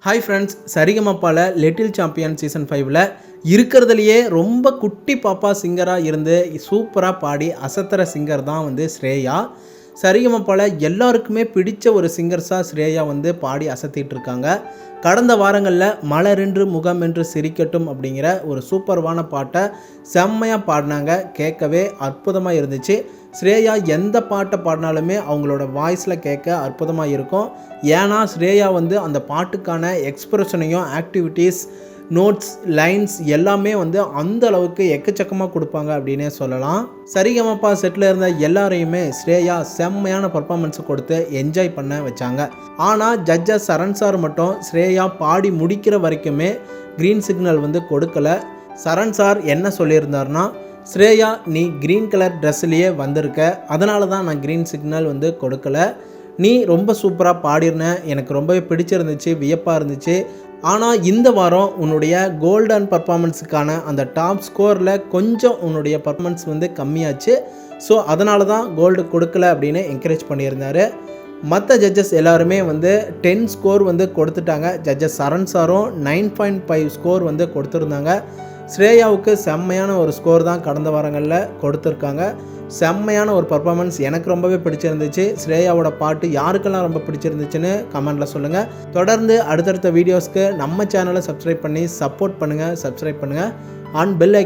Hi friends, சரிகமப்பால little champion season 5ல் இருக்கிறதுலையே ரொம்ப குட்டி பாப்பா சிங்கராக இருந்து சூப்பராக பாடி அசத்துற சிங்கர் தான் வந்து ஸ்ரேயா. சரிகமப்பால எல்லாருக்குமே பிடிச்ச ஒரு சிங்கர்ஸாக ஸ்ரேயா வந்து பாடி அசத்திட்டு இருக்காங்க. கடந்த வாரங்களில் மலரென்று முகம் என்று சிரிக்கட்டும் அப்படிங்கிற ஒரு சூப்பர்வான பாட்டை செம்மையாக பாடினாங்க. கேட்கவே அற்புதமாக இருந்துச்சு. ஸ்ரேயா எந்த பாட்டை பாடினாலுமே அவங்களோட வாய்ஸில் கேட்க அற்புதமாக இருக்கும். ஏன்னா ஸ்ரேயா வந்து அந்த பாட்டுக்கான எக்ஸ்பிரஷனையும் ஆக்டிவிட்டீஸ், நோட்ஸ், லைன்ஸ் எல்லாமே வந்து அந்த அளவுக்கு எக்கச்சக்கமாக கொடுப்பாங்க அப்படின்னே சொல்லலாம். சரிகமப்பா செட்டில் இருந்த எல்லாரையுமே ஸ்ரேயா செம்மையான பர்ஃபார்மன்ஸை கொடுத்து என்ஜாய் பண்ண வச்சாங்க. ஆனால் ஜட்ஜஸ் சரண் சார் மட்டும் ஸ்ரேயா பாடி முடிக்கிற வரைக்குமே க்ரீன் சிக்னல் வந்து கொடுக்கல. சரண் சார் என்ன சொல்லியிருந்தார்னா, ஸ்ரேயா நீ க்ரீன் கலர் ட்ரெஸ்லேயே வந்திருக்க, அதனால தான் நான் க்ரீன் சிக்னல் வந்து கொடுக்கல. நீ ரொம்ப சூப்பராக பாடிருந்த, எனக்கு ரொம்பவே பிடிச்சிருந்துச்சு, வியப்பாக இருந்துச்சு. ஆனால் இந்த வாரம் உன்னுடைய கோல்டன் பர்ஃபார்மன்ஸுக்கான அந்த டாப் ஸ்கோரில் கொஞ்சம் உன்னுடைய பர்ஃபார்மன்ஸ் வந்து கம்மியாச்சு. ஸோ அதனால தான் கோல்டு கொடுக்கல அப்படின்னு என்கரேஜ் பண்ணியிருந்தார். மற்ற ஜட்ஜஸ் எல்லாருமே வந்து 10 ஸ்கோர் வந்து கொடுத்துட்டாங்க. ஜட்ஜஸ் சரண் சாரும் 9.5 ஸ்கோர் வந்து கொடுத்துருந்தாங்க. ஸ்ரேயாவுக்கு செம்மையான ஒரு ஸ்கோர் தான் கடந்த வாரங்களில் கொடுத்துருக்காங்க. செம்மையான ஒரு பர்ஃபார்மன்ஸ், எனக்கு ரொம்பவே பிடிச்சிருந்துச்சு. ஸ்ரேயாவோட பாட்டு யாருக்கெல்லாம் ரொம்ப பிடிச்சிருந்துச்சுன்னு கமெண்டில் சொல்லுங்கள். தொடர்ந்து அடுத்தடுத்த வீடியோஸ்க்கு நம்ம சேனலை சப்ஸ்கிரைப் பண்ணி சப்போர்ட் பண்ணுங்கள். And bell icon